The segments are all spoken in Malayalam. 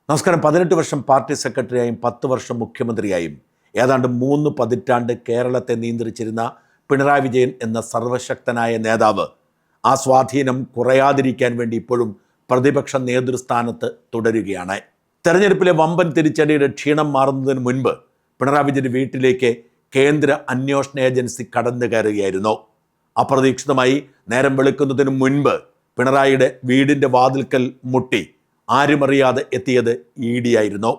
നമസ്കാരം. 18 വർഷം പാർട്ടി സെക്രട്ടറിയായും 10 വർഷം മുഖ്യമന്ത്രിയായും ഏതാണ്ട് 3 പതിറ്റാണ്ട് കേരളത്തെ നിയന്ത്രിച്ചിരുന്ന പിണറായി വിജയൻ എന്ന സർവശക്തനായ നേതാവ് ആ സ്വാധീനം കുറയാതിരിക്കാൻ വേണ്ടി ഇപ്പോഴും പ്രതിപക്ഷ നേതൃസ്ഥാനത്ത് തുടരുകയാണ്. തെരഞ്ഞെടുപ്പിലെ വമ്പൻ തിരിച്ചടിയുടെ ക്ഷീണം മാറുന്നതിന് മുൻപ് പിണറായി വിജയൻ്റെ വീട്ടിലേക്ക് കേന്ദ്ര അന്വേഷണ ഏജൻസി കടന്നു കയറുകയായിരുന്നു. അപ്രതീക്ഷിതമായി നേരം വെളുക്കുന്നതിന് മുൻപ് പിണറായിയുടെ വീടിൻ്റെ വാതിൽക്കൽ മുട്ടി ആരുമറിയാതെ എത്തിയത് ഇ.ഡി. ആയിരുന്നു.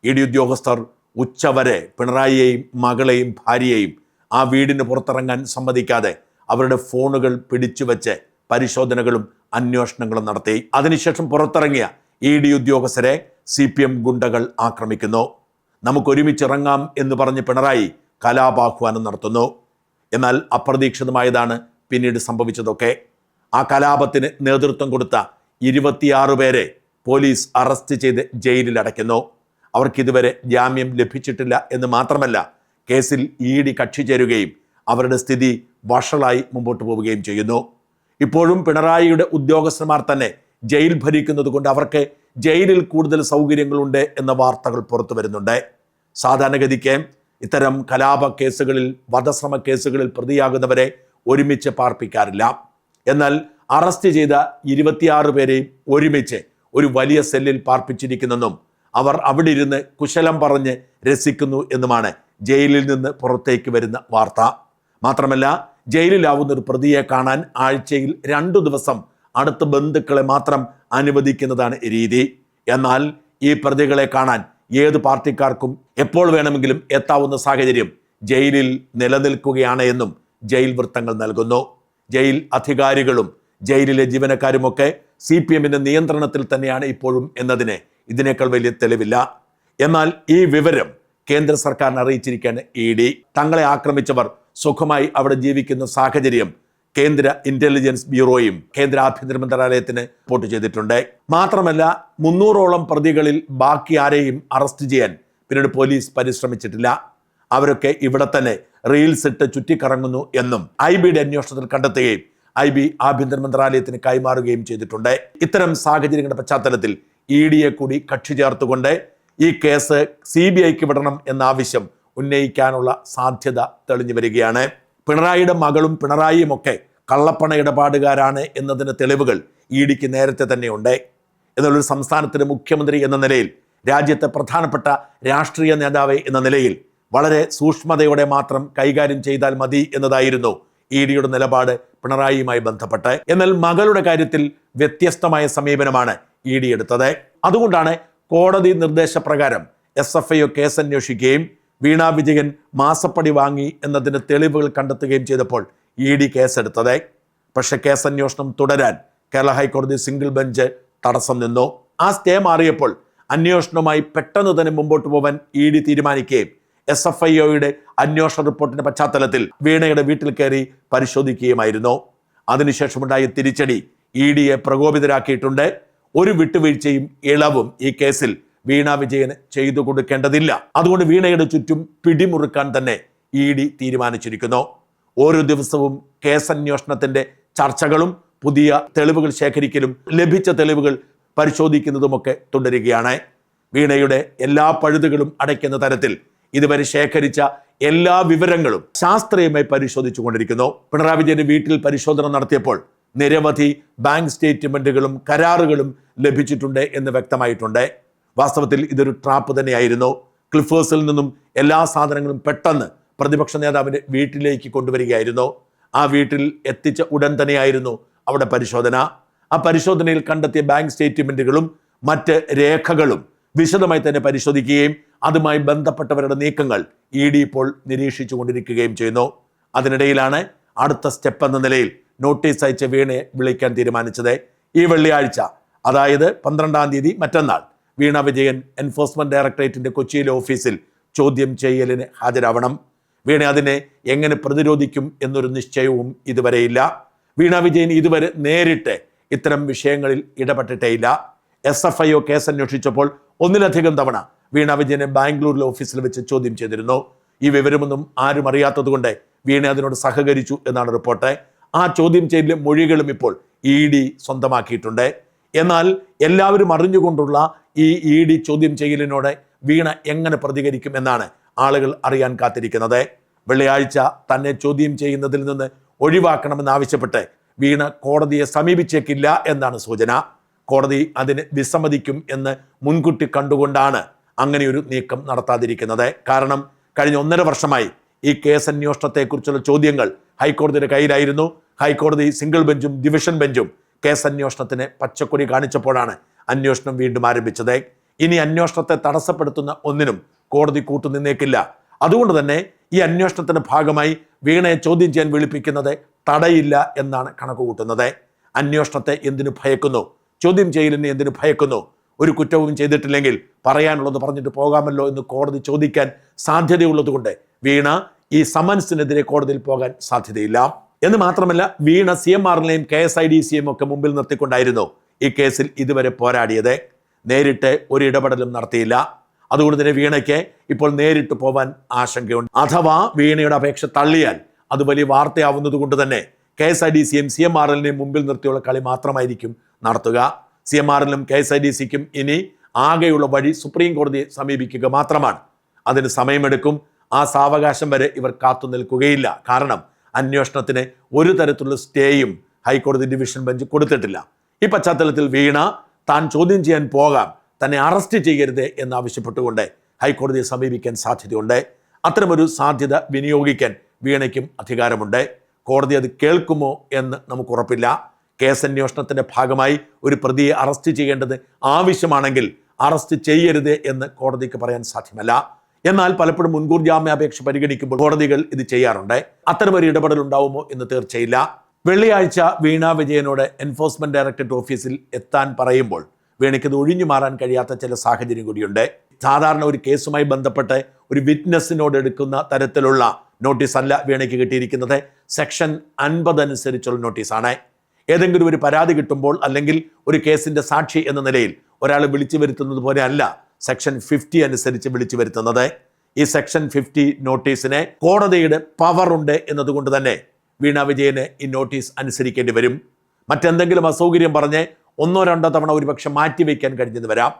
ഇ.ഡി. ഉദ്യോഗസ്ഥർ ഉച്ചവരെ പിണറായിയെയും മകളെയും ഭാര്യയെയും ആ വീടിന് പുറത്തിറങ്ങാൻ സമ്മതിക്കാതെ അവരുടെ ഫോണുകൾ പിടിച്ചുവെച്ച് പരിശോധനകളും അന്വേഷണങ്ങളും നടത്തി. അതിനുശേഷം പുറത്തിറങ്ങിയ ഇ.ഡി. ഉദ്യോഗസ്ഥരെ CPM ഗുണ്ടകൾ ആക്രമിക്കുന്നു. നമുക്കൊരുമിച്ചിറങ്ങാം എന്ന് പറഞ്ഞ് പിണറായി കലാപാഹ്വാനം നടത്തുന്നു. എന്നാൽ അപ്രതീക്ഷിതമായതാണ് പിന്നീട് സംഭവിച്ചതൊക്കെ. ആ കലാപത്തിന് നേതൃത്വം കൊടുത്ത 26 പേരെ പോലീസ് അറസ്റ്റ് ചെയ്ത് ജയിലിൽ അടയ്ക്കുന്നു. അവർക്കിതുവരെ ജാമ്യം ലഭിച്ചിട്ടില്ല എന്ന് മാത്രമല്ല, കേസിൽ ഇ.ഡി. കക്ഷി ചേരുകയും അവരുടെ സ്ഥിതി വഷളായി മുമ്പോട്ട് പോവുകയും ചെയ്യുന്നു. ഇപ്പോഴും പിണറായിയുടെ ഉദ്യോഗസ്ഥന്മാർ തന്നെ ജയിൽ ഭരിക്കുന്നത് കൊണ്ട് അവർക്ക് ജയിലിൽ കൂടുതൽ സൗകര്യങ്ങളുണ്ട് എന്ന വാർത്തകൾ പുറത്തു വരുന്നുണ്ട്. സാധാരണഗതിക്ക് ഇത്തരം കലാപ കേസുകളിൽ, വധശ്രമ കേസുകളിൽ പ്രതിയാകുന്നവരെ ഒരുമിച്ച് പാർപ്പിക്കാറില്ല. എന്നാൽ അറസ്റ്റ് ചെയ്ത 26 പേരെയും ഒരുമിച്ച് ഒരു വലിയ സെല്ലിൽ പാർപ്പിച്ചിരിക്കുന്നെന്നും അവർ അവിടെ ഇരുന്ന് കുശലം പറഞ്ഞ് രസിക്കുന്നു എന്നുമാണ് ജയിലിൽ നിന്ന് പുറത്തേക്ക് വരുന്ന വാർത്ത. മാത്രമല്ല, ജയിലിലാവുന്ന ഒരു പ്രതിയെ കാണാൻ ആഴ്ചയിൽ 2 ദിവസം അടുത്ത ബന്ധുക്കളെ മാത്രം അനുവദിക്കുന്നതാണ് രീതി. എന്നാൽ ഈ പ്രതികളെ കാണാൻ ഏത് പാർട്ടിക്കാർക്കും എപ്പോൾ വേണമെങ്കിലും എത്താവുന്ന സാഹചര്യം ജയിലിൽ നിലനിൽക്കുകയാണ് എന്നും ജയിൽ വൃത്തങ്ങൾ നൽകുന്നു. ജയിൽ അധികാരികളും ജയിലിലെ ജീവനക്കാരുമൊക്കെ CPMന്റെ നിയന്ത്രണത്തിൽ തന്നെയാണ് ഇപ്പോഴും എന്നതിന് ഇതിനേക്കാൾ വലിയ തെളിവില്ല. എന്നാൽ ഈ വിവരം കേന്ദ്ര സർക്കാരിനെ അറിയിച്ചിരിക്കുകയാണ് ഇ.ഡി. തങ്ങളെ ആക്രമിച്ചവർ സുഖമായി അവിടെ ജീവിക്കുന്ന സാഹചര്യം കേന്ദ്ര ഇന്റലിജൻസ് ബ്യൂറോയും കേന്ദ്ര ആഭ്യന്തര മന്ത്രാലയത്തിന് റിപ്പോർട്ട് ചെയ്തിട്ടുണ്ട്. മാത്രമല്ല, 300ഓളം പ്രതികളിൽ ബാക്കി ആരെയും അറസ്റ്റ് ചെയ്യാൻ പിന്നീട് പോലീസ് പരിശ്രമിച്ചിട്ടില്ല. അവരൊക്കെ ഇവിടെ തന്നെ റീൽസ് ഇട്ട് ചുറ്റിക്കറങ്ങുന്നു എന്നും IBയുടെ അന്വേഷണത്തിൽ കണ്ടെത്തുകയും IB ആഭ്യന്തര മന്ത്രാലയത്തിന് കൈമാറുകയും ചെയ്തിട്ടുണ്ട്. ഇത്തരം സാഹചര്യങ്ങളുടെ പശ്ചാത്തലത്തിൽ ഇ.ഡിയെ കൂടി കക്ഷി ചേർത്തുകൊണ്ട് ഈ കേസ് CBIക്ക് വിടണം എന്ന ആവശ്യം ഉന്നയിക്കാനുള്ള സാധ്യത തെളിഞ്ഞു വരികയാണ്. പിണറായിയുടെ മകളും പിണറായിയും ഒക്കെ കള്ളപ്പണ ഇടപാടുകാരാണ് എന്നതിന് തെളിവുകൾ ഇ.ഡിക്ക് നേരത്തെ തന്നെയുണ്ട്. എന്നുള്ളൊരു സംസ്ഥാനത്തിന്റെ മുഖ്യമന്ത്രി എന്ന നിലയിൽ, രാജ്യത്തെ പ്രധാനപ്പെട്ട രാഷ്ട്രീയ നേതാവ് എന്ന നിലയിൽ വളരെ സൂക്ഷ്മതയോടെ മാത്രം കൈകാര്യം ചെയ്താൽ മതി എന്നതായിരുന്നു ഇ.ഡിയുടെ നിലപാട് പിണറായിയുമായി ബന്ധപ്പെട്ട്. എന്നാൽ മകളുടെ കാര്യത്തിൽ വ്യത്യസ്തമായ സമീപനമാണ് ഇ.ഡി എടുത്തത്. അതുകൊണ്ടാണ് കോടതി നിർദ്ദേശപ്രകാരം SFIO കേസ് അന്വേഷിക്കുകയും വീണ വിജയൻ മാസപ്പടി വാങ്ങി എന്നതിന് തെളിവുകൾ കണ്ടെത്തുകയും ചെയ്തപ്പോൾ ഇ.ഡി കേസെടുത്തത്. പക്ഷേ കേസന്വേഷണം തുടരാൻ കേരള ഹൈക്കോടതി സിംഗിൾ ബെഞ്ച് തടസ്സം നിന്നു. ആ സ്റ്റേ മാറിയപ്പോൾ അന്വേഷണവുമായി പെട്ടെന്ന് തന്നെ മുമ്പോട്ട് പോകാൻ ഇ.ഡി തീരുമാനിക്കുകയും SFIOയുടെ അന്വേഷണ റിപ്പോർട്ടിന്റെ പശ്ചാത്തലത്തിൽ വീണയുടെ വീട്ടിൽ കയറി പരിശോധിക്കുകയുമായിരുന്നു. അതിനുശേഷമുണ്ടായ തിരിച്ചടി ഇ.ഡിയെ പ്രകോപിതരാക്കിയിട്ടുണ്ട്. ഒരു വിട്ടുവീഴ്ചയും ഇളവും ഈ കേസിൽ വീണ വിജയന് ചെയ്തു കൊടുക്കേണ്ടതില്ല. അതുകൊണ്ട് വീണയുടെ ചുറ്റും പിടിമുറുക്കാൻ തന്നെ ഇ.ഡി തീരുമാനിച്ചിരിക്കുന്നു. ഓരോ ദിവസവും കേസന്വേഷണത്തിന്റെ ചർച്ചകളും പുതിയ തെളിവുകൾ ശേഖരിക്കലും ലഭിച്ച തെളിവുകൾ പരിശോധിക്കുന്നതുമൊക്കെ തുടരുകയാണ്. വീണയുടെ എല്ലാ പഴുതുകളും അടയ്ക്കുന്ന തരത്തിൽ ഇതുവരെ ശേഖരിച്ച എല്ലാ വിവരങ്ങളും ശാസ്ത്രീയമായി പരിശോധിച്ചു കൊണ്ടിരിക്കുന്നു. പിണറായി വിജയന്റെ വീട്ടിൽ പരിശോധന നടത്തിയപ്പോൾ നിരവധി ബാങ്ക് സ്റ്റേറ്റ്മെന്റുകളും കരാറുകളും ലഭിച്ചിട്ടുണ്ട് എന്ന് വ്യക്തമായിട്ടുണ്ട്. വാസ്തവത്തിൽ ഇതൊരു ട്രാപ്പ് തന്നെയായിരുന്നു. ക്ലിഫേഴ്സിൽ നിന്നും എല്ലാ സാധനങ്ങളും പെട്ടെന്ന് പ്രതിപക്ഷ നേതാവിന്റെ വീട്ടിലേക്ക് കൊണ്ടുവരികയായിരുന്നു. ആ വീട്ടിൽ എത്തിച്ച ഉടൻ തന്നെയായിരുന്നു അവിടെ പരിശോധന. ആ പരിശോധനയിൽ കണ്ടെത്തിയ ബാങ്ക് സ്റ്റേറ്റ്മെന്റുകളും മറ്റ് രേഖകളും വിശദമായി തന്നെ പരിശോധിക്കുകയും അതുമായി ബന്ധപ്പെട്ടവരുടെ നീക്കങ്ങൾ ഇ.ഡി ഇപ്പോൾ നിരീക്ഷിച്ചു കൊണ്ടിരിക്കുകയും ചെയ്യുന്നു. അതിനിടയിലാണ് അടുത്ത സ്റ്റെപ്പ് എന്ന നിലയിൽ നോട്ടീസ് അയച്ച വീണയെ വിളിക്കാൻ തീരുമാനിച്ചത്. ഈ വെള്ളിയാഴ്ച, അതായത് 12-ാം തീയതി മറ്റന്നാൾ, വീണ വിജയൻ എൻഫോഴ്സ്മെന്റ് ഡയറക്ടറേറ്റിന്റെ കൊച്ചിയിലെ ഓഫീസിൽ ചോദ്യം ചെയ്യലിന് ഹാജരാവണം. വീണ അതിനെ എങ്ങനെ പ്രതിരോധിക്കും എന്നൊരു നിശ്ചയവും ഇതുവരെയില്ല. വീണ വിജയൻ ഇതുവരെ നേരിട്ട് ഇത്തരം വിഷയങ്ങളിൽ ഇടപെട്ടിട്ടേയില്ല. SFIO കേസ് അന്വേഷിച്ചപ്പോൾ ഒന്നിലധികം തവണ വീണ വിജയനെ ബാംഗ്ലൂരിലെ ഓഫീസിൽ വെച്ച് ചോദ്യം ചെയ്തിരുന്നു. ഈ വിവരമൊന്നും ആരും അറിയാത്തതുകൊണ്ട് വീണ അതിനോട് സഹകരിച്ചു എന്നാണ് റിപ്പോർട്ട്. ആ ചോദ്യം ചെയ്യലിലെ മൊഴികളും ഇപ്പോൾ ഇ.ഡി സ്വന്തമാക്കിയിട്ടുണ്ട്. എന്നാൽ എല്ലാവരും അറിഞ്ഞുകൊണ്ടുള്ള ഈ ED ചോദ്യം ചെയ്യലിനോട് വീണ എങ്ങനെ പ്രതികരിക്കും എന്നാണ് ആളുകൾ അറിയാൻ കാത്തിരിക്കുന്നത്. വെള്ളിയാഴ്ച തന്നെ ചോദ്യം ചെയ്യുന്നതിൽ നിന്ന് ഒഴിവാക്കണമെന്നാവശ്യപ്പെട്ട് വീണ കോടതിയെ സമീപിച്ചേക്കില്ല എന്നാണ് സൂചന. കോടതി അതിന് വിസമ്മതിക്കും എന്ന് മുൻകൂട്ടി കണ്ടുകൊണ്ടാണ് അങ്ങനെയൊരു നീക്കം നടത്താതിരിക്കുന്നത്. കാരണം കഴിഞ്ഞ 1.5 വർഷമായി ഈ കേസ് അന്വേഷണത്തെക്കുറിച്ചുള്ള ചോദ്യങ്ങൾ ഹൈക്കോടതിയുടെ കയ്യിലായിരുന്നു. ഹൈക്കോടതി സിംഗിൾ ബെഞ്ചും ഡിവിഷൻ ബെഞ്ചും കേസ് അന്വേഷണത്തിന് പച്ചക്കൊടി കാണിച്ചപ്പോഴാണ് അന്വേഷണം വീണ്ടും ആരംഭിച്ചത്. ഇനി അന്വേഷണത്തെ തടസ്സപ്പെടുത്തുന്ന ഒന്നിനും കോടതി കൂട്ടുനിന്നേക്കില്ല. അതുകൊണ്ട് തന്നെ ഈ അന്വേഷണത്തിന്റെ ഭാഗമായി വീണയെ ചോദ്യം ചെയ്യാൻ വിളിപ്പിക്കുന്നത് തടയില്ല എന്നാണ് കണക്ക് കൂട്ടുന്നത്. അന്വേഷണത്തെ എന്തിനു ഭയക്കുന്നു? ചോദ്യം ചെയ്യലിനെ എന്തിനു ഭയക്കുന്നു? ഒരു കുറ്റവും ചെയ്തിട്ടില്ലെങ്കിൽ പറയാനുള്ളത് പറഞ്ഞിട്ട് പോകാമല്ലോ എന്ന് കോടതി ചോദിക്കാൻ സാധ്യതയുള്ളതുകൊണ്ട് വീണ ഈ സമൻസിനെതിരെ കോടതിയിൽ പോകാൻ സാധ്യതയില്ല. എന്ന് മാത്രമല്ല, വീണ CMRനെയും KSIDCയെയും ഒക്കെ മുമ്പിൽ നിർത്തിക്കൊണ്ടായിരുന്നു ഈ കേസിൽ ഇതുവരെ പോരാടിയത്. നേരിട്ട് ഒരു ഇടപെടലും നടത്തിയില്ല. അതുകൊണ്ട് തന്നെ വീണയ്ക്ക് ഇപ്പോൾ നേരിട്ട് പോവാൻ ആശങ്കയുണ്ട്. അഥവാ വീണയുടെ അപേക്ഷ തള്ളിയാൽ അത് വലിയ വാർത്തയാവുന്നത് കൊണ്ട് തന്നെ KSIDCയും CMRനെയും മുമ്പിൽ നിർത്തിയുള്ള കളി മാത്രമായിരിക്കും നടത്തുക. CMRനും KSIDCക്കും ഇനി ആകെയുള്ള വഴി സുപ്രീം കോടതിയെ സമീപിക്കുക മാത്രമാണ്. അതിന് സമയമെടുക്കും. ആ സാവകാശം വരെ ഇവർ കാത്തു നിൽക്കുകയില്ല. കാരണം അന്വേഷണത്തിന് ഒരു തരത്തിലുള്ള സ്റ്റേയും ഹൈക്കോടതി ഡിവിഷൻ ബെഞ്ച് കൊടുത്തിട്ടില്ല. ഈ പശ്ചാത്തലത്തിൽ വീണ താൻ ചോദ്യം ചെയ്യാൻ പോകാം, തന്നെ അറസ്റ്റ് ചെയ്യരുത് എന്നാവശ്യപ്പെട്ടുകൊണ്ട് ഹൈക്കോടതിയെ സമീപിക്കാൻ സാധ്യതയുണ്ട്. അത്തരമൊരു സാധ്യത വിനിയോഗിക്കാൻ വീണയ്ക്കും അധികാരമുണ്ട്. കോടതി അത് കേൾക്കുമോ എന്ന് നമുക്ക് ഉറപ്പില്ല. കേസ് അന്വേഷണത്തിന്റെ ഭാഗമായി ഒരു പ്രതിയെ അറസ്റ്റ് ചെയ്യേണ്ടത് ആവശ്യമാണെങ്കിൽ അറസ്റ്റ് ചെയ്യരുത് എന്ന് കോടതിക്ക് പറയാൻ സാധ്യമല്ല. എന്നാൽ പലപ്പോഴും മുൻകൂർ ജാമ്യാപേക്ഷ പരിഗണിക്കുമ്പോൾ കോടതികൾ ഇത് ചെയ്യാറുണ്ട്. അത്തരമൊരു ഇടപെടൽ ഉണ്ടാവുമോ എന്ന് തീർച്ചയില്ല. വെള്ളിയാഴ്ച വീണ വിജയനോട് എൻഫോഴ്സ്മെന്റ് ഡയറക്ടറേറ്റ് ഓഫീസിൽ എത്താൻ പറയുമ്പോൾ വീണയ്ക്ക് ഇത് ഒഴിഞ്ഞു മാറാൻ കഴിയാത്ത ചില സാഹചര്യം കൂടിയുണ്ട്. സാധാരണ ഒരു കേസുമായി ബന്ധപ്പെട്ട് ഒരു വിറ്റ്നസിനോട് എടുക്കുന്ന തരത്തിലുള്ള നോട്ടീസ് അല്ല വീണയ്ക്ക് കിട്ടിയിരിക്കുന്നത്. സെക്ഷൻ 50 അനുസരിച്ചുള്ള നോട്ടീസാണ്. ഏതെങ്കിലും ഒരു പരാതി കിട്ടുമ്പോൾ അല്ലെങ്കിൽ ഒരു കേസിന്റെ സാക്ഷി എന്ന നിലയിൽ ഒരാളെ വിളിച്ചു വരുത്തുന്നത് പോലെ അല്ല സെക്ഷൻ 50 അനുസരിച്ച് വിളിച്ചു വരുത്തുന്നത്. ഈ സെക്ഷൻ 50 നോട്ടീസിന് കോടതിയുടെ പവർ ഉണ്ട് എന്നതുകൊണ്ട് തന്നെ വീണ വിജയന് ഈ നോട്ടീസ് അനുസരിക്കേണ്ടി വരും. മറ്റെന്തെങ്കിലും അസൗകര്യം പറഞ്ഞ് 1-2 തവണ ഒരുപക്ഷെ മാറ്റിവെക്കാൻ കഴിഞ്ഞെന്ന് വരാം.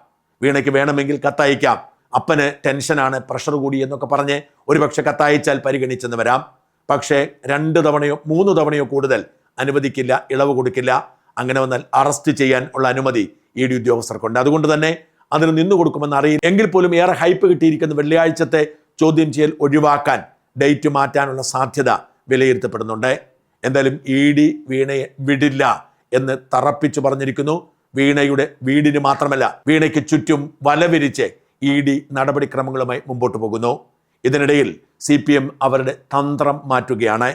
വീണയ്ക്ക് വേണമെങ്കിൽ കത്തയക്കാം. അപ്പന് ടെൻഷനാണ്, പ്രഷർ കൂടി എന്നൊക്കെ പറഞ്ഞ് ഒരുപക്ഷെ കത്തയച്ചാൽ പരിഗണിച്ചെന്ന് വരാം. പക്ഷേ 2 തവണയോ 3 തവണയോ കൂടുതൽ അനുവദിക്കില്ല, ഇളവ് കൊടുക്കില്ല. അങ്ങനെ വന്നാൽ അറസ്റ്റ് ചെയ്യാൻ ഉള്ള അനുമതി ED ഉദ്യോഗസ്ഥർക്കുണ്ട്. അതുകൊണ്ട് തന്നെ അതിന് നിന്നു കൊടുക്കുമെന്ന് അറിയില്ല. എങ്കിൽ പോലും ഏറെ ഹൈപ്പ് കിട്ടിയിരിക്കുന്ന വെള്ളിയാഴ്ചത്തെ ചോദ്യം ചെയ്യൽ ഒഴിവാക്കാൻ ഡേറ്റ് മാറ്റാനുള്ള സാധ്യത വിലയിരുത്തപ്പെടുന്നുണ്ട്. എന്തായാലും ED വീണയെ വിടില്ല എന്ന് തറപ്പിച്ചു പറഞ്ഞിരിക്കുന്നു. വീണയുടെ വീടിന് മാത്രമല്ല, വീണയ്ക്ക് ചുറ്റും വലവിരിച്ച് ED നടപടിക്രമങ്ങളുമായി മുമ്പോട്ട് പോകുന്നു. ഇതിനിടയിൽ CPM അവരുടെ തന്ത്രം മാറ്റുകയാണ്.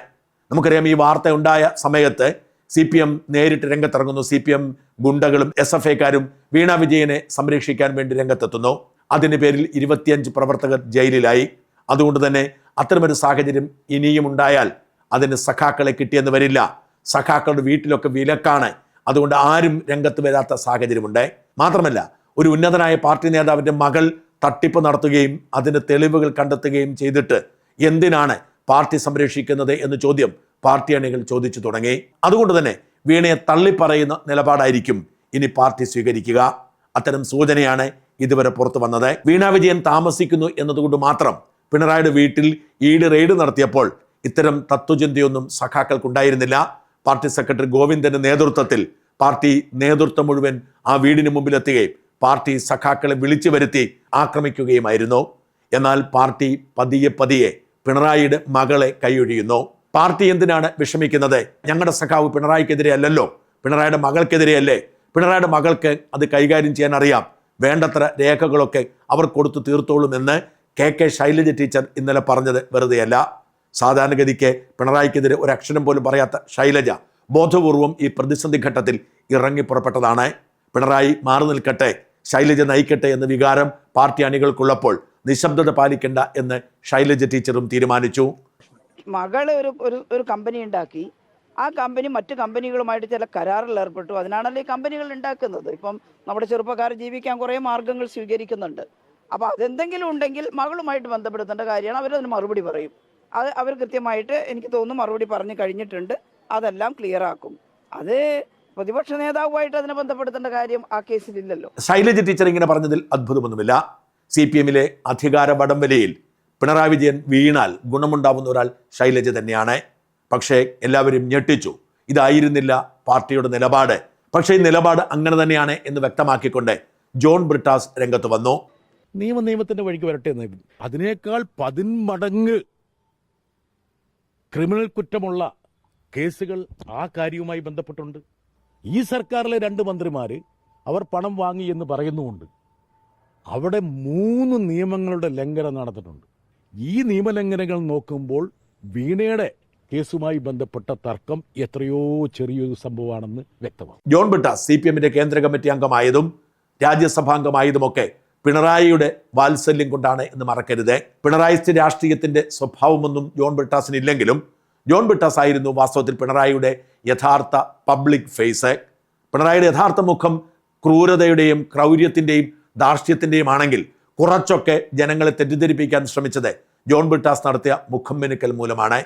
നമുക്കറിയാം, ഈ വാർത്ത ഉണ്ടായ സമയത്ത് CPM നേരിട്ട് രംഗത്തിറങ്ങുന്നു. CPM ഗുണ്ടകളും SFIക്കാരും വീണ വിജയനെ സംരക്ഷിക്കാൻ വേണ്ടി രംഗത്തെത്തുന്നു. അതിന് പേരിൽ 25 പ്രവർത്തകർ ജയിലിലായി. അതുകൊണ്ട് തന്നെ അത്തരമൊരു സാഹചര്യം ഇനിയും ഉണ്ടായാൽ അതിന് സഖാക്കളെ കിട്ടിയെന്ന് വരില്ല. സഖാക്കളുടെ വീട്ടിലൊക്കെ വിലക്കാണ്. അതുകൊണ്ട് ആരും രംഗത്ത് വരാത്ത സാഹചര്യമുണ്ട്. മാത്രമല്ല, ഒരു ഉന്നതനായ പാർട്ടി നേതാവിൻ്റെ മകൾ തട്ടിപ്പ് നടത്തുകയും അതിന് തെളിവുകൾ കണ്ടെത്തുകയും ചെയ്തിട്ട് എന്തിനാണ് പാർട്ടി സംരക്ഷിക്കുന്നത് എന്ന ചോദ്യം പാർട്ടി അണികൾ ചോദിച്ചു തുടങ്ങി. അതുകൊണ്ട് തന്നെ വീണയെ തള്ളിപ്പറയുന്ന നിലപാടായിരിക്കും ഇനി പാർട്ടി സ്വീകരിക്കുക. അത്തരം സൂചനയാണ് ഇതുവരെ പുറത്തു വന്നത്. വീണ വിജയൻ താമസിക്കുന്നു എന്നതുകൊണ്ട് മാത്രം പിണറായിയുടെ വീട്ടിൽ ED റെയ്ഡ് നടത്തിയപ്പോൾ ഇത്തരം തത്വചിന്തയൊന്നും സഖാക്കൾക്കുണ്ടായിരുന്നില്ല. പാർട്ടി സെക്രട്ടറി ഗോവിന്ദന്റെ നേതൃത്വത്തിൽ പാർട്ടി നേതൃത്വം മുഴുവൻ ആ വീടിന് മുമ്പിലെത്തുകയും പാർട്ടി സഖാക്കളെ വിളിച്ചു വരുത്തി ആക്രമിക്കുകയുമായിരുന്നു. എന്നാൽ പാർട്ടി പതിയെ പതിയെ പിണറായിയുടെ മകളെ കൈയൊഴിയുന്നു. പാർട്ടി എന്തിനാണ് വിഷമിക്കുന്നത്? ഞങ്ങളുടെ സഖാവ് പിണറായിക്കെതിരെ അല്ലല്ലോ, പിണറായിയുടെ മകൾക്കെതിരെയല്ലേ. പിണറായിയുടെ മകൾക്ക് അത് കൈകാര്യം ചെയ്യാൻ അറിയാം. വേണ്ടത്ര രേഖകളൊക്കെ അവർ കൊടുത്തു തീർത്തോളുമെന്ന് KK ശൈലജ ടീച്ചർ ഇന്നലെ പറഞ്ഞത് വെറുതെയല്ല. സാധാരണഗതിക്ക് പിണറായിക്കെതിരെ ഒരു അക്ഷരം പോലും പറയാത്ത ശൈലജ ബോധപൂർവം ഈ പ്രതിസന്ധി ഘട്ടത്തിൽ ഇറങ്ങി പുറപ്പെട്ടതാണ്. പിണറായി മാറി നിൽക്കട്ടെ, ശൈലജ നയിക്കട്ടെ എന്ന വികാരം പാർട്ടി അണികൾക്കുള്ളപ്പോൾ നിശബ്ദത പാലിക്കേണ്ട എന്ന് ശൈലജ ടീച്ചറും തീരുമാനിച്ചു. മകള് ഒരു കമ്പനി ഉണ്ടാക്കി. ആ കമ്പനി മറ്റു കമ്പനികളുമായിട്ട് ചില കരാറിൽ ഏർപ്പെട്ടു. അതിനാണല്ലോ ഈ കമ്പനികൾ ഉണ്ടാക്കുന്നത്. ഇപ്പം നമ്മുടെ ചെറുപ്പക്കാർ ജീവിക്കാൻ കുറേ മാർഗങ്ങൾ സ്വീകരിക്കുന്നുണ്ട്. അപ്പോൾ അതെന്തെങ്കിലും ഉണ്ടെങ്കിൽ മകളുമായിട്ട് ബന്ധപ്പെടുത്തേണ്ട കാര്യമാണ്. അവരതിന് മറുപടി പറയും. അത് അവർ കൃത്യമായിട്ട് എനിക്ക് തോന്നുന്നു മറുപടി പറഞ്ഞു കഴിഞ്ഞിട്ടുണ്ട്. അതെല്ലാം ക്ലിയർ ആക്കും. അത് പ്രതിപക്ഷ നേതാവുമായിട്ട് അതിനെ ബന്ധപ്പെടുത്തേണ്ട കാര്യം ആ കേസിലില്ലല്ലോ. ശൈലജ ടീച്ചർ ഇങ്ങനെ പറഞ്ഞതിൽ അത്ഭുതമൊന്നുമില്ല. CPM-ലെ അധികാര വടംവലിയിൽ പിണറായി വിജയൻ വീണാൽ ഗുണമുണ്ടാവുന്ന ഒരാൾ ശൈലജ തന്നെയാണ്. പക്ഷേ എല്ലാവരും ഞെട്ടിച്ചു. ഇതായിരുന്നില്ല പാർട്ടിയുടെ നിലപാട്. പക്ഷേ ഈ നിലപാട് അങ്ങനെ തന്നെയാണ് എന്ന് വ്യക്തമാക്കിക്കൊണ്ട് ജോൺ ബ്രിട്ടാസ് രംഗത്ത് വന്നു. നിയമത്തിന്റെ വഴിക്ക് വരട്ടെ എന്ന്. അതിനേക്കാൾ 10 മടങ്ങ് ക്രിമിനൽ കുറ്റമുള്ള കേസുകൾ ആ കാര്യവുമായി ബന്ധപ്പെട്ടുണ്ട്. ഈ സർക്കാരിലെ 2 മന്ത്രിമാര് അവർ പണം വാങ്ങി എന്ന് പറയുന്നുമുണ്ട്. അവിടെ 3 നിയമങ്ങളുടെ ലംഘനം നടന്നിട്ടുണ്ട്. ഈ നിയമലംഘനങ്ങൾ നോക്കുമ്പോൾ വീണയുടെ കേസുമായി ബന്ധപ്പെട്ട തർക്കം എത്രയോ ചെറിയൊരു സംഭവമാണെന്ന് വ്യക്തമാണ്. ജോൺ ബ്രിട്ടാസ് CPM-ന്റെ കേന്ദ്ര കമ്മിറ്റി അംഗമായതും രാജ്യസഭാംഗമായതുമൊക്കെ പിണറായിയുടെ വാത്സല്യം കൊണ്ടാണ് എന്ന് മറക്കരുത്. പിണറായിസ്റ്റ് രാഷ്ട്രീയത്തിന്റെ സ്വഭാവമൊന്നും ജോൺ ബ്രിട്ടാസിന് ഇല്ലെങ്കിലും ജോൺ ബ്രിട്ടാസ് ആയിരുന്നു വാസ്തവത്തിൽ പിണറായിയുടെ യഥാർത്ഥ പബ്ലിക് ഫേസ്. പിണറായിയുടെ യഥാർത്ഥ മുഖം ക്രൂരതയുടെയും ക്രൗര്യത്തിന്റെയും ധാർഷ്ട്യത്തിന്റെയും ആണെങ്കിൽ കുറച്ചൊക്കെ ജനങ്ങളെ തെറ്റിദ്ധരിപ്പിക്കാൻ ശ്രമിച്ചത് ജോൺ ബ്രിട്ടാസ് നടത്തിയ മുഖം മിനുക്കൽ മൂലമാണ്.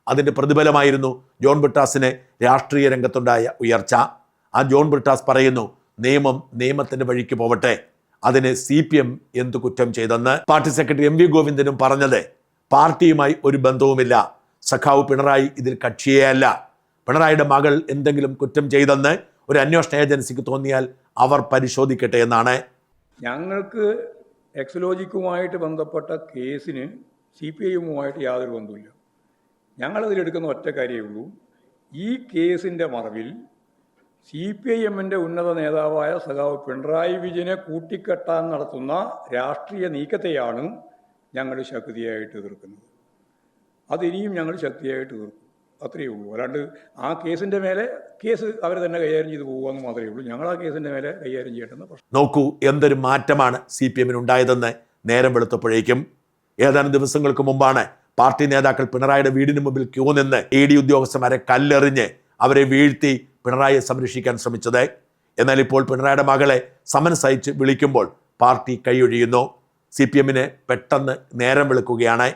അതിന്റെ പ്രതിഫലമായിരുന്നു ജോൺ ബ്രിട്ടാസിന് രാഷ്ട്രീയ രംഗത്തുണ്ടായ ഉയർച്ച. ആ ജോൺ ബ്രിട്ടാസ് പറയുന്നു, നിയമം നിയമത്തിന്റെ വഴിക്ക് പോവട്ടെ, അതിന് CPM എന്തു കുറ്റം ചെയ്തെന്ന്. പാർട്ടി സെക്രട്ടറി MV ഗോവിന്ദനും പറഞ്ഞത് പാർട്ടിയുമായി ഒരു ബന്ധവുമില്ല, സഖാവ് പിണറായി ഇതിൽ കക്ഷിയേ അല്ല. പിണറായിയുടെ മകൾ എന്തെങ്കിലും കുറ്റം ചെയ്തെന്ന് ഒരു അന്വേഷണ ഏജൻസിക്ക് തോന്നിയാൽ അവർ പരിശോധിക്കട്ടെ എന്നാണ്. ഞങ്ങൾക്ക് എക്സലോജിക്കുമായിട്ട് ബന്ധപ്പെട്ട കേസിന് CPI-യുമായിട്ട് യാതൊരു ബന്ധവുമില്ല. ഞങ്ങളതിലെടുക്കുന്ന ഒറ്റ കാര്യമേ ഉള്ളൂ, ഈ കേസിൻ്റെ മറവിൽ CPI-എമ്മിൻ്റെ ഉന്നത നേതാവായ സഖാവ് പിണറായി വിജയനെ കൂട്ടിക്കെട്ടാൻ നടത്തുന്ന രാഷ്ട്രീയ നീക്കത്തെയാണ് ഞങ്ങൾ ശക്തിയായിട്ട് എതിർക്കുന്നത്. അതിനിയും ഞങ്ങൾ ശക്തിയായിട്ട് എതിർക്കും, അത്രയേ ഉള്ളൂ. അല്ലാണ്ട് ആ കേസിൻ്റെ മേലെ കേസ് അവർ തന്നെ കൈകാര്യം ചെയ്ത് പോകുകയെന്ന് മാത്രമേ ഉള്ളൂ. ഞങ്ങൾ ആ കേസിൻ്റെ മേലെ കൈകാര്യം ചെയ്യേണ്ടെന്ന് പ്രശ്നം. നോക്കൂ എന്തൊരു മാറ്റമാണ് CPM-ന് ഉണ്ടായതെന്ന്. നേരം വെളുത്തപ്പോഴേക്കും ഏതാനും ദിവസങ്ങൾക്ക് മുമ്പാണ് പാർട്ടി നേതാക്കൾ പിണറായിയുടെ വീടിന് മുമ്പിൽ ക്യൂ നിന്ന് ED ഉദ്യോഗസ്ഥന്മാരെ കല്ലെറിഞ്ഞ് അവരെ വീഴ്ത്തി പിണറായിയെ സംരക്ഷിക്കാൻ ശ്രമിച്ചത്. എന്നാൽ ഇപ്പോൾ പിണറായിയുടെ മകളെ സമൻസ് അയച്ച് വിളിക്കുമ്പോൾ പാർട്ടി കൈയൊഴിയുന്നു. CPM-ന് പെട്ടെന്ന് നേരം വെളുക്കുകയാണ്.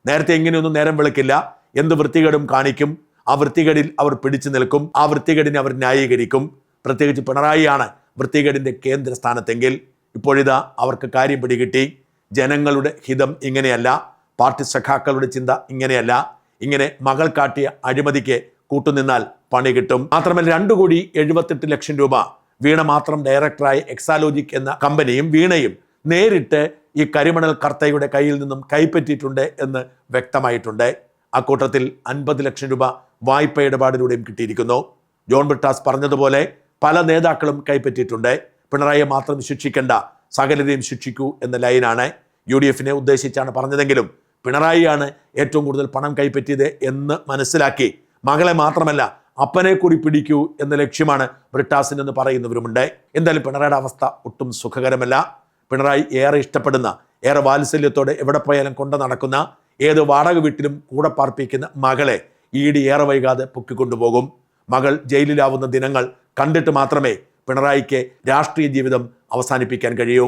നേരത്തെ ഇങ്ങനെയൊന്നും നേരം വെളുക്കില്ല. എന്ത് വൃത്തികേടും കാണിക്കും, ആ വൃത്തികേടിൽ അവർ പിടിച്ചു നിൽക്കും, ആ വൃത്തികേടിനെ അവർ ന്യായീകരിക്കും. പ്രത്യേകിച്ച് പിണറായിയാണ് വൃത്തികേടിന്റെ കേന്ദ്ര സ്ഥാനത്തെങ്കിൽ ഇപ്പോഴിതാ അവർക്ക് കാര്യം പിടികിട്ടി. ജനങ്ങളുടെ ഹിതം ഇങ്ങനെയല്ല, പാർട്ടി സഖാക്കളുടെ ചിന്ത ഇങ്ങനെയല്ല. ഇങ്ങനെ മകൾ കാട്ടിയ അഴിമതിക്ക് കൂട്ടുനിന്നാൽ പണി കിട്ടും. മാത്രമല്ല 2,78,00,000 രൂപ വീണ മാത്രം ഡയറക്ടറായ എക്സാലോജിക് എന്ന കമ്പനിയും വീണയും നേരിട്ട് ഈ കരിമണൽ കർത്തയുടെ കയ്യിൽ നിന്നും കൈപ്പറ്റിയിട്ടുണ്ട് എന്ന് വ്യക്തമായിട്ടുണ്ട്. അക്കൂട്ടത്തിൽ 50 ലക്ഷം രൂപ വായ്പ ഇടപാടിലൂടെയും കിട്ടിയിരിക്കുന്നു. ജോൺ ബ്രിട്ടാസ് പറഞ്ഞതുപോലെ പല നേതാക്കളും കൈപ്പറ്റിയിട്ടുണ്ട്. പിണറായിയെ മാത്രം ശിക്ഷിക്കേണ്ട, സകലരെയും ശിക്ഷിക്കൂ എന്ന ലൈനാണ്. UDF-നെ ഉദ്ദേശിച്ചാണ് പറഞ്ഞതെങ്കിലും പിണറായിയാണ് ഏറ്റവും കൂടുതൽ പണം കൈപ്പറ്റിയത് എന്ന് മനസ്സിലാക്കി മകളെ മാത്രമല്ല അപ്പനെ കൂടി പിടിക്കൂ എന്ന ലക്ഷ്യമാണ് ബ്രിട്ടാസിനെന്ന് പറയുന്നവരുമുണ്ട്. എന്തായാലും പിണറായിയുടെ അവസ്ഥ ഒട്ടും സുഖകരമല്ല. പിണറായി ഏറെ ഇഷ്ടപ്പെടുന്ന, ഏറെ വാത്സല്യത്തോടെ എവിടെ പോയാലും കൊണ്ടു നടക്കുന്ന, ഏത് വാടക വീട്ടിലും കൂടെ പാർപ്പിക്കുന്ന മകളെ ED ഏറെ വൈകാതെ പൊക്കിക്കൊണ്ടുപോകും. മകൾ ജയിലിലാവുന്ന ദിനങ്ങൾ കണ്ടിട്ട് മാത്രമേ പിണറായിക്ക് രാഷ്ട്രീയ ജീവിതം അവസാനിപ്പിക്കാൻ കഴിയൂ.